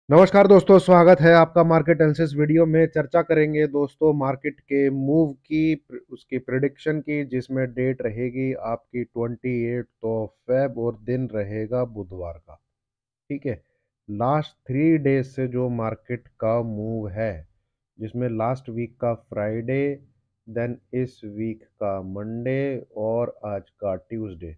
नमस्कार दोस्तों, स्वागत है आपका मार्केट एनालिसिस वीडियो में। चर्चा करेंगे दोस्तों मार्केट के मूव की, उसकी प्रिडिक्शन की, जिसमें डेट रहेगी आपकी 28 फेब और दिन रहेगा बुधवार का। ठीक है। लास्ट 3 डेज से जो मार्केट का मूव है, जिसमें लास्ट वीक का फ्राइडे, देन इस वीक का मंडे और आज का ट्यूसडे,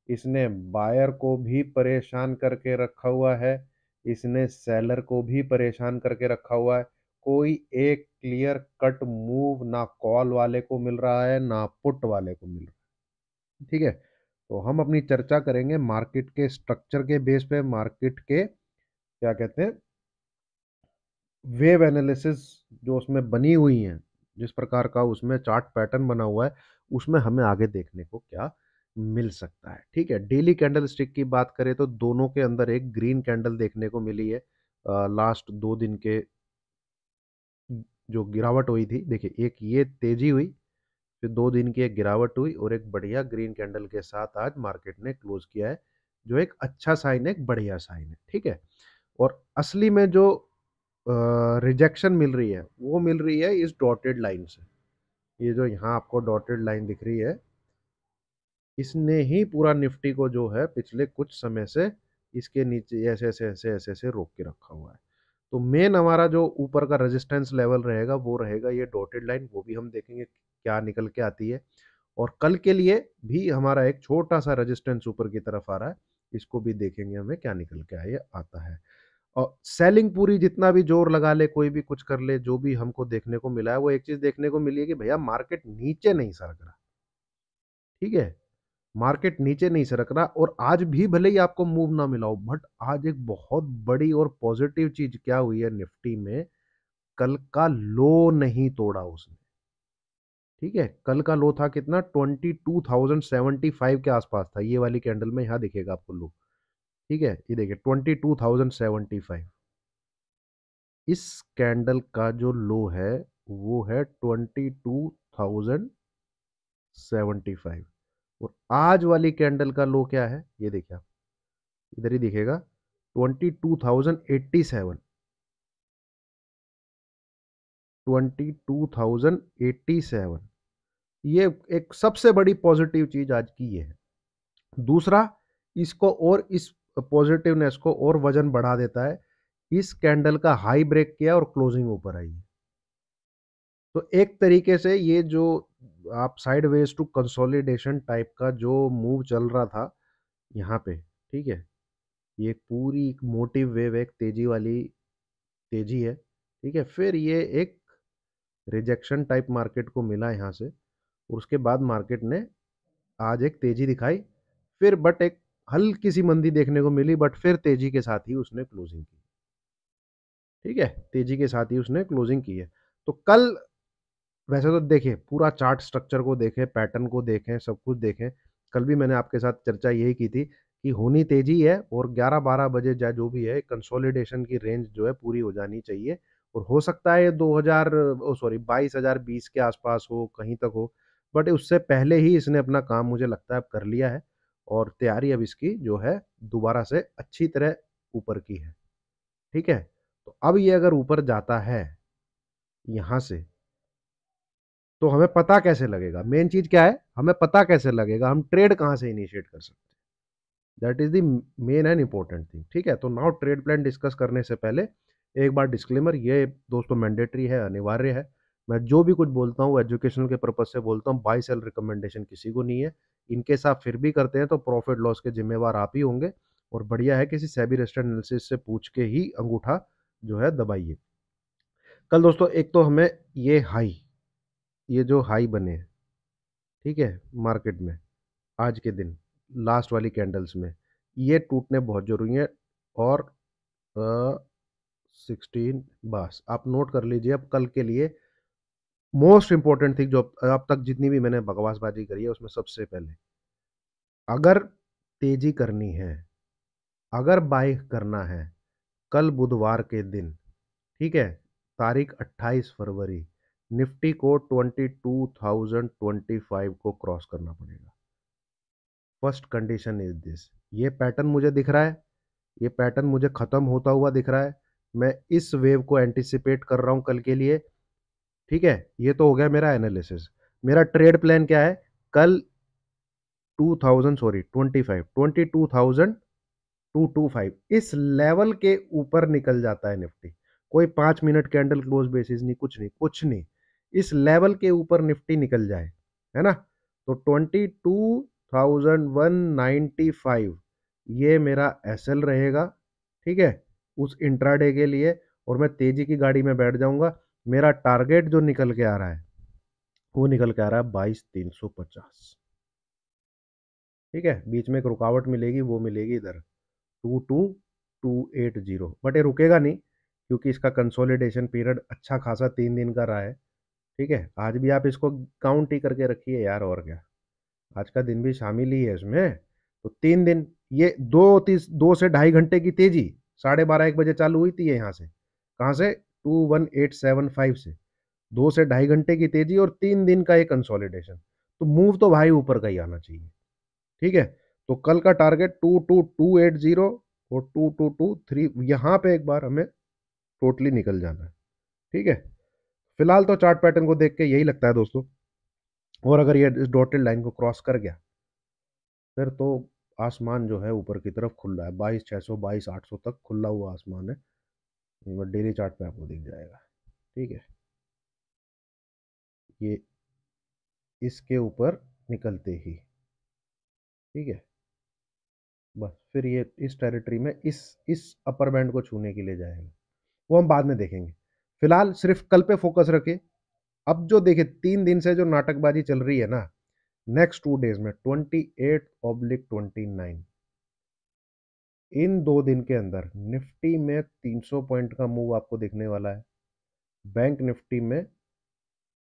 इसने बायर को भी परेशान करके रखा हुआ है, इसने सेलर को भी परेशान करके रखा हुआ है। कोई एक क्लियर कट मूव ना कॉल वाले को मिल रहा है ना पुट वाले को मिल रहा है। ठीक है। तो हम अपनी चर्चा करेंगे मार्केट के स्ट्रक्चर के बेस पे, मार्केट के क्या कहते हैं, वेव एनालिसिस जो उसमें बनी हुई है, जिस प्रकार का उसमें चार्ट पैटर्न बना हुआ है, उसमें हमें आगे देखने को क्या मिल सकता है। ठीक है। डेली कैंडल स्टिक की बात करें तो दोनों के अंदर एक ग्रीन कैंडल देखने को मिली है। लास्ट 2 दिन के जो गिरावट हुई थी, देखिए एक ये तेजी हुई, फिर 2 दिन की एक गिरावट हुई और एक बढ़िया ग्रीन कैंडल के साथ आज मार्केट ने क्लोज किया है, जो एक अच्छा साइन है, एक बढ़िया साइन है। ठीक है। और असली में जो रिजेक्शन मिल रही है, वो मिल रही है इस डॉटेड लाइन से। ये जो यहाँ आपको डॉटेड लाइन दिख रही है, इसने ही पूरा निफ्टी को जो है पिछले कुछ समय से इसके नीचे ऐसे ऐसे ऐसे ऐसे ऐसे रोक के रखा हुआ है। तो मेन हमारा जो ऊपर का रेजिस्टेंस लेवल रहेगा वो रहेगा ये डॉटेड लाइन, वो भी हम देखेंगे क्या निकल के आती है। और कल के लिए भी हमारा एक छोटा सा रेजिस्टेंस ऊपर की तरफ आ रहा है, इसको भी देखेंगे हमें क्या निकल के आए आता है। और सेलिंग पूरी जितना भी जोर लगा ले, कोई भी कुछ कर ले, जो भी हमको देखने को मिला है, वो एक चीज देखने को मिली है कि भैया मार्केट नीचे नहीं सरक रहा। ठीक है। मार्केट नीचे नहीं सरक रहा, और आज भी भले ही आपको मूव ना मिला हो, बट आज एक बहुत बड़ी और पॉजिटिव चीज क्या हुई है निफ्टी में, कल का लो नहीं तोड़ा उसने। ठीक है। कल का लो था कितना, 22,075 के आसपास था, ये वाली कैंडल में यहाँ दिखेगा आपको लो। ठीक है। ये देखिए 22,075। इस कैंडल का जो लो है वो है 22,075। और आज वाली कैंडल का लो क्या है, ये देखिए आप, इधर ही दिखेगा, 22,087। 22,087, ये एक सबसे बड़ी पॉजिटिव चीज आज की ये है। दूसरा, इसको और इस पॉजिटिवनेस को और वजन बढ़ा देता है, इस कैंडल का हाई ब्रेक किया और क्लोजिंग ऊपर आई है। तो एक तरीके से ये जो आप साइडवेज टू कंसोलिडेशन टाइप का जो मूव चल रहा था यहाँ पे, ठीक है, ये एक पूरी एक मोटिव वेव, एक तेजी वाली तेजी है। ठीक है। फिर ये एक रिजेक्शन टाइप मार्केट को मिला यहाँ से, और उसके बाद मार्केट ने आज एक तेजी दिखाई, फिर बट एक हल्की सी मंदी देखने को मिली, बट फिर तेजी के साथ ही उसने क्लोजिंग की। ठीक है। तेजी के साथ ही उसने क्लोजिंग की है। तो कल वैसे तो देखिए पूरा चार्ट स्ट्रक्चर को देखें, पैटर्न को देखें, सब कुछ देखें। कल भी मैंने आपके साथ चर्चा यही की थी कि होनी तेजी है, और 11-12 बजे जा जो भी है कंसोलिडेशन की रेंज जो है पूरी हो जानी चाहिए। और हो सकता है ये 2000 सॉरी 22,020 के आसपास हो, कहीं तक हो, बट उससे पहले ही इसने अपना काम मुझे लगता है अब कर लिया है, और तैयारी अब इसकी जो है दोबारा से अच्छी तरह ऊपर की है। ठीक है। तो अब ये अगर ऊपर जाता है यहाँ से, तो हमें पता कैसे लगेगा, मेन चीज क्या है, हमें पता कैसे लगेगा, हम ट्रेड कहां से इनिशिएट कर सकते हैं, that is the main and important thing. ठीक है। तो नाउ ट्रेड प्लान डिस्कस करने से पहले एक बार डिस्क्लेमर, ये दोस्तों मैंडेटरी है, अनिवार्य है। मैं जो भी कुछ बोलता हूँ एजुकेशनल के पर्पज से बोलता हूँ, बाई सेल रिकमेंडेशन किसी को नहीं है। इनकेस आप फिर भी करते हैं तो प्रॉफिट लॉस के जिम्मेवार आप ही होंगे, और बढ़िया है किसी सेबी रजिस्टर्ड एनालिसिस से पूछ के ही अंगूठा जो है दबाइए। कल दोस्तों एक तो हमें ये हाई, ये जो हाई बने हैं, ठीक है, मार्केट में आज के दिन लास्ट वाली कैंडल्स में, ये टूटने बहुत जरूरी है। और 16, बस आप नोट कर लीजिए अब कल के लिए मोस्ट इंपॉर्टेंट थिंग, जो अब तक जितनी भी मैंने बकवासबाजी करी है उसमें सबसे पहले, अगर तेजी करनी है, अगर बाय करना है, कल बुधवार के दिन, ठीक है, तारीख 28 फरवरी, निफ्टी को 22,025 को क्रॉस करना पड़ेगा। फर्स्ट कंडीशन इज दिस, ये पैटर्न मुझे दिख रहा है, ये पैटर्न मुझे खत्म होता हुआ दिख रहा है, मैं इस वेव को एंटिसिपेट कर रहा हूँ कल के लिए। ठीक है, ये तो हो गया मेरा एनालिसिस। मेरा ट्रेड प्लान क्या है? कल 2000 सॉरी 25 22,225 इस लेवल के ऊपर निकल जाता है निफ्टी। कोई 5 मिनट कैंडल क्लोज बेसिस नहीं, कुछ नहीं, कुछ नहीं। इस लेवल के ऊपर निफ्टी निकल जाए, है ना, तो 22,195 ये मेरा एसएल रहेगा। ठीक है, उस इंट्राडे के लिए। और मैं तेजी की गाड़ी में बैठ जाऊंगा। मेरा टारगेट जो निकल के आ रहा है वो निकल के आ रहा है 22,350। ठीक है, बीच में एक रुकावट मिलेगी, वो मिलेगी इधर 22,280, बट ये रुकेगा नहीं क्योंकि इसका कंसोलिडेशन पीरियड अच्छा खासा 3 दिन का रहा है। ठीक है, आज भी आप इसको काउंट ही करके रखिए यार, और क्या, आज का दिन भी शामिल ही है इसमें। तो 3 दिन, ये 2 से 2.5 घंटे की तेजी 12:30 1 बजे चालू हुई थी ये, यहाँ से कहाँ से, 21875 से 2 से 2.5 घंटे की तेजी और 3 दिन का ये कंसोलिडेशन। तो मूव तो भाई ऊपर का ही आना चाहिए। ठीक है, तो कल का टारगेट 22,280 और 2223, यहां पे एक बार हमें टोटली निकल जाना है। ठीक है, फिलहाल तो चार्ट पैटर्न को देख के यही लगता है दोस्तों। और अगर ये इस डॉटेड लाइन को क्रॉस कर गया फिर तो आसमान जो है ऊपर की तरफ खुल रहा है, 22,600 22,800 तक खुला हुआ आसमान है। ये डेली चार्ट पे आपको दिख जाएगा। ठीक है, ये इसके ऊपर निकलते ही, ठीक है, बस फिर ये इस टेरिटरी में इस अपर बैंड को छूने के लिए जाएगा। वो हम बाद में देखेंगे। फिलहाल सिर्फ कल पे फोकस रखे। अब जो देखे 3 दिन से जो नाटकबाजी चल रही है ना, नेक्स्ट 2 डेज में 28/29, इन 2 दिन के अंदर निफ्टी में 300 पॉइंट का मूव आपको दिखने वाला है। बैंक निफ्टी में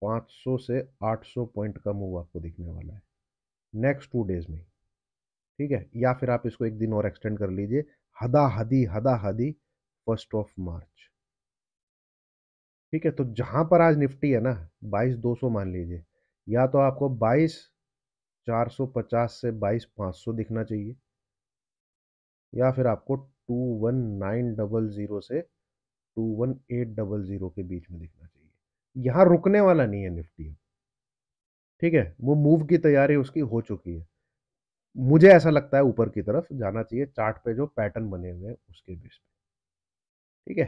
500 से 800 पॉइंट का मूव आपको दिखने वाला है नेक्स्ट 2 डेज में। ठीक है, या फिर आप इसको एक दिन और एक्सटेंड कर लीजिए, हदा हदी हदा हदी 1 मार्च। ठीक है, तो जहां पर आज निफ्टी है ना 22,200 मान लीजिए, या तो आपको 22,450 से 22,500 दिखना चाहिए, या फिर आपको 21,900 से 21,800 के बीच में दिखना चाहिए। यहां रुकने वाला नहीं है निफ्टी। ठीक है, वो मूव की तैयारी उसकी हो चुकी है। मुझे ऐसा लगता है ऊपर की तरफ जाना चाहिए चार्ट पे जो पैटर्न बने हुए हैं उसके बेस पे। ठीक है,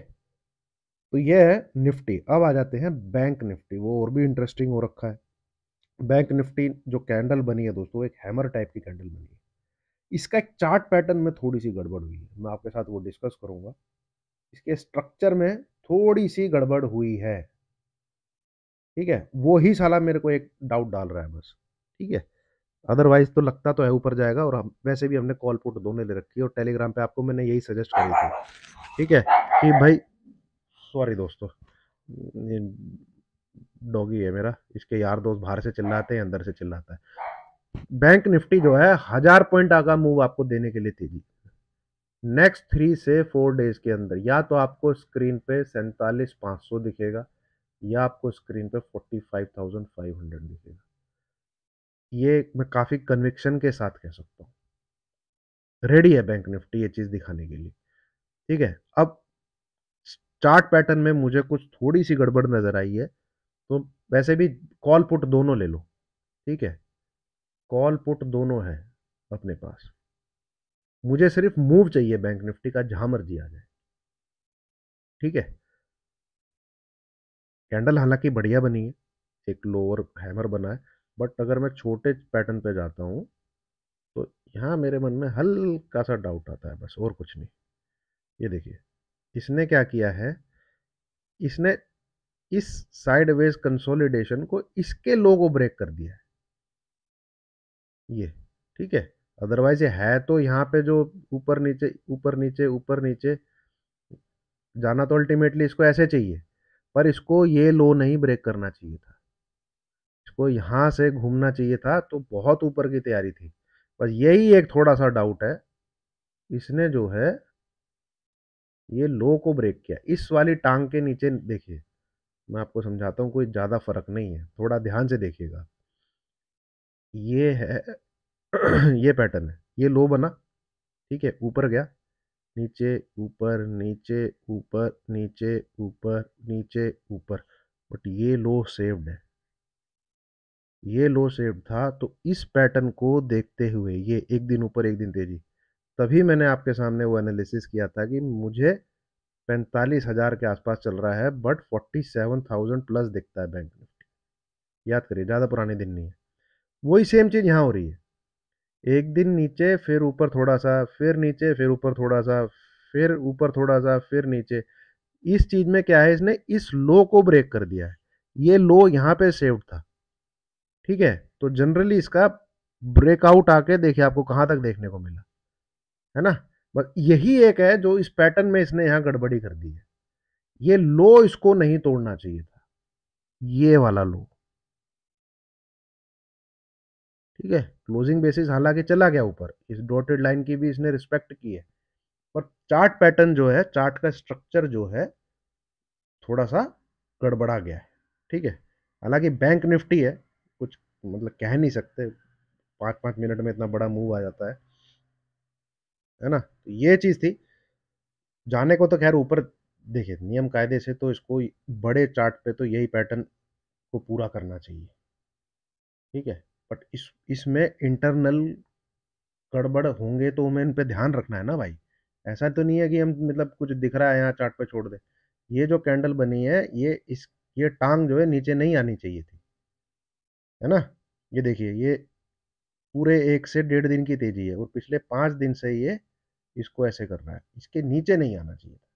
तो ये है निफ्टी। अब आ जाते हैं बैंक निफ्टी, वो और भी इंटरेस्टिंग हो रखा है। बैंक निफ्टी जो कैंडल बनी है दोस्तों, एक हैमर टाइप की कैंडल बनी है। इसका एक चार्ट पैटर्न में थोड़ी सी गड़बड़ हुई है, मैं आपके साथ वो डिस्कस करूंगा। इसके स्ट्रक्चर में थोड़ी सी गड़बड़ हुई है। ठीक है, वो ही साला मेरे को एक डाउट डाल रहा है बस। ठीक है, अदरवाइज तो लगता तो है ऊपर जाएगा। और हम वैसे भी हमने कॉल पुट दोनों ले रखी है, और टेलीग्राम पे आपको मैंने यही सजेस्ट करी थी। ठीक है, कि भाई, सॉरी दोस्तों, ये डॉगी है मेरा, इसके यार दोस्त बाहर से चिल्लाते हैं, अंदर से चिल्लाता है। बैंक निफ्टी जो है 1000 पॉइंट आगा मूव आपको देने के लिए तेजी नेक्स्ट 3 से 4 डेज के अंदर, या तो आपको स्क्रीन पे 47,500 दिखेगा, या आपको स्क्रीन पे 45,500 दिखेगा। ये मैं काफी कन्विक्शन के साथ कह सकता हूँ, रेडी है बैंक निफ्टी ये चीज दिखाने के लिए। ठीक है, अब चार्ट पैटर्न में मुझे कुछ थोड़ी सी गड़बड़ नजर आई है, तो वैसे भी कॉल पुट दोनों ले लो। ठीक है, कॉल पुट दोनों है अपने पास। मुझे सिर्फ मूव चाहिए बैंक निफ्टी का, जहां मर्जी आ जाए। ठीक है, कैंडल हालांकि बढ़िया बनी है, एक लोअर हैमर बना है, बट अगर मैं छोटे पैटर्न पे जाता हूं तो यहाँ मेरे मन में हल्का सा डाउट आता है, बस और कुछ नहीं। ये देखिए, इसने क्या किया है, इसने इस साइडवेज कंसोलिडेशन को इसके लो को ब्रेक कर दिया है ये। ठीक है, अदरवाइज ये है तो यहाँ पे जो ऊपर नीचे ऊपर नीचे ऊपर नीचे जाना, तो अल्टीमेटली इसको ऐसे चाहिए, पर इसको ये लो नहीं ब्रेक करना चाहिए था। इसको यहाँ से घूमना चाहिए था, तो बहुत ऊपर की तैयारी थी। बस यही एक थोड़ा सा डाउट है, इसने जो है ये लो को ब्रेक किया। इस वाली टांग के नीचे देखिए, मैं आपको समझाता हूँ, कोई ज़्यादा फर्क नहीं है, थोड़ा ध्यान से देखिएगा। ये है ये पैटर्न है, ये लो बना, ठीक है, ऊपर गया, नीचे ऊपर नीचे ऊपर नीचे ऊपर नीचे ऊपर, बट ये लो सेव्ड है, ये लो सेव्ड था। तो इस पैटर्न को देखते हुए ये एक दिन ऊपर एक दिन तेजी, तभी मैंने आपके सामने वो एनालिसिस किया था कि मुझे 45,000 के आसपास चल रहा है, बट 47,000 प्लस दिखता है बैंक निफ्टी। याद करिए, ज़्यादा पुराने दिन नहीं है। वही सेम चीज़ यहाँ हो रही है, एक दिन नीचे फिर ऊपर थोड़ा सा, फिर नीचे फिर ऊपर थोड़ा सा, फिर ऊपर थोड़ा सा, फिर नीचे। इस चीज में क्या है, इसने इस लो को ब्रेक कर दिया है, ये लो यहाँ पे सेव्ड था, ठीक है। तो जनरली इसका ब्रेकआउट आके देखिए आपको कहां तक देखने को मिला, है ना। बस यही एक है जो इस पैटर्न में इसने यहाँ गड़बड़ी कर दी है। ये लो इसको नहीं तोड़ना चाहिए था, ये वाला लो, ठीक है। क्लोजिंग बेसिस हालांकि चला गया ऊपर, इस डॉटेड लाइन की भी इसने रिस्पेक्ट की है, पर चार्ट पैटर्न जो है, चार्ट का स्ट्रक्चर जो है, थोड़ा सा गड़बड़ा गया है, ठीक है। हालांकि बैंक निफ्टी है, कुछ मतलब कह नहीं सकते, 5-5 मिनट में इतना बड़ा मूव आ जाता है ना। तो ये चीज़ थी, जाने को तो खैर ऊपर, देखिए नियम कायदे से तो इसको बड़े चार्ट पे तो यही पैटर्न को पूरा करना चाहिए, ठीक है। बट इसमें इंटरनल गड़बड़ होंगे तो हमें इन पे ध्यान रखना है ना भाई। ऐसा तो नहीं है कि हम मतलब कुछ दिख रहा है यहाँ चार्ट पे छोड़ दे। ये जो कैंडल बनी है, ये टांग जो है नीचे नहीं आनी चाहिए थी, है ना। ये देखिए, ये पूरे 1 से 1.5 दिन की तेजी है, और पिछले 5 दिन से ये इसको ऐसे कर रहा है, इसके नीचे नहीं आना चाहिए था,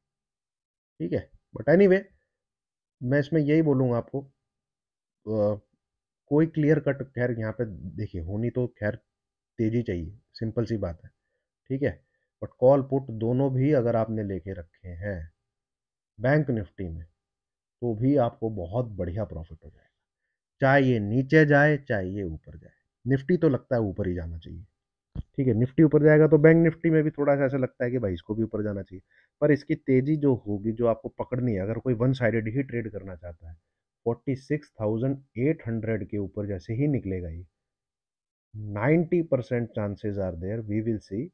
ठीक है। बट एनीवे, मैं इसमें यही बोलूंगा आपको, कोई क्लियर कट खैर यहाँ पे देखिए होनी तो खैर तेजी चाहिए, सिंपल सी बात है, ठीक है। बट कॉल पुट दोनों भी अगर आपने लेके रखे हैं बैंक निफ्टी में, तो भी आपको बहुत बढ़िया प्रॉफिट हो जाएगा, चाहे ये नीचे जाए चाहे ये ऊपर जाए। निफ्टी तो लगता है ऊपर ही जाना चाहिए, ठीक है। निफ्टी ऊपर जाएगा तो बैंक निफ्टी में भी थोड़ा सा ऐसा लगता है कि भाई इसको भी ऊपर जाना चाहिए। पर इसकी तेजी जो होगी, जो आपको पकड़नी है, अगर कोई वन साइडेड ही ट्रेड करना चाहता है, 46,800 के ऊपर जैसे ही निकलेगा ये, 90% chances are there we will see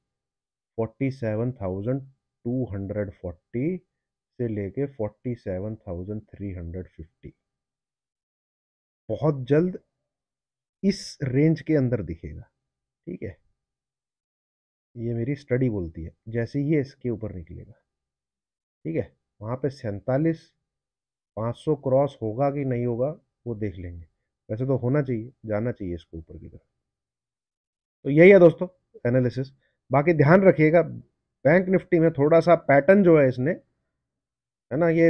47,240 से लेके 47,350, बहुत जल्द इस रेंज के अंदर दिखेगा, ठीक है। ये मेरी स्टडी बोलती है, जैसे ही ये इसके ऊपर निकलेगा, ठीक है, वहाँ पे 47,500 क्रॉस होगा कि नहीं होगा वो देख लेंगे। वैसे तो होना चाहिए, जाना चाहिए इसको ऊपर की तरफ। तो यही है दोस्तों एनालिसिस। बाकी ध्यान रखिएगा, बैंक निफ्टी में थोड़ा सा पैटर्न जो है इसने, है ना, ये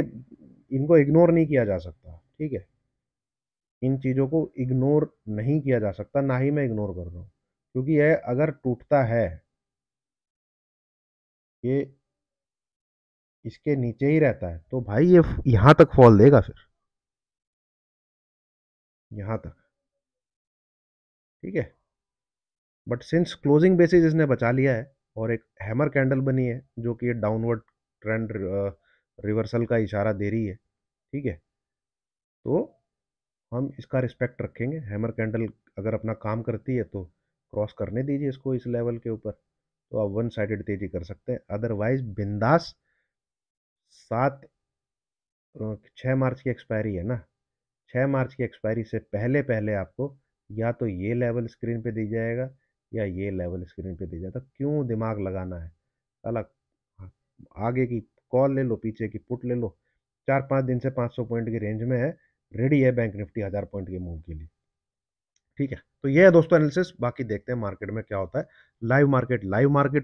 इनको इग्नोर नहीं किया जा सकता, ठीक है। इन चीज़ों को इग्नोर नहीं किया जा सकता, ना ही मैं इग्नोर कर रहा हूँ, क्योंकि यह अगर टूटता है, ये इसके नीचे ही रहता है, तो भाई ये यहाँ तक फॉल देगा, फिर यहाँ तक, ठीक है। बट सिंस क्लोजिंग बेसिस इसने बचा लिया है, और एक हैमर कैंडल बनी है जो कि डाउनवर्ड ट्रेंड रिवर्सल का इशारा दे रही है, ठीक है। तो हम इसका रिस्पेक्ट रखेंगे, हैमर कैंडल अगर अपना काम करती है तो क्रॉस करने दीजिए इसको इस लेवल के ऊपर, तो आप वन साइडेड तेजी कर सकते हैं। अदरवाइज बिंदास, 6 मार्च की एक्सपायरी है ना, 6 मार्च की एक्सपायरी से पहले पहले आपको या तो ये लेवल स्क्रीन पे दी जाएगा या ये लेवल स्क्रीन पे दी जाएगा। तो क्यों दिमाग लगाना है अलग, आगे की कॉल ले लो, पीछे की पुट ले लो, 4-5 दिन से 500 पॉइंट की रेंज में है, रेडी है बैंक निफ्टी 1000 पॉइंट के मूव के लिए, ठीक है। तो ये है दोस्तों एनालिसिस। बाकी देखते हैं मार्केट में क्या होता है। लाइव मार्केट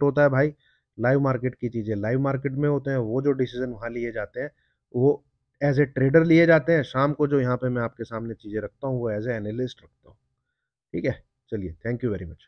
होता है भाई, लाइव मार्केट की चीज़ें लाइव मार्केट में होते हैं, वो जो डिसीजन वहाँ लिए जाते हैं वो एज ए ट्रेडर लिए जाते हैं। शाम को जो यहाँ पे मैं आपके सामने चीज़ें रखता हूँ वो एज ए एनालिस्ट रखता हूँ, ठीक है। चलिए, थैंक यू वेरी मच।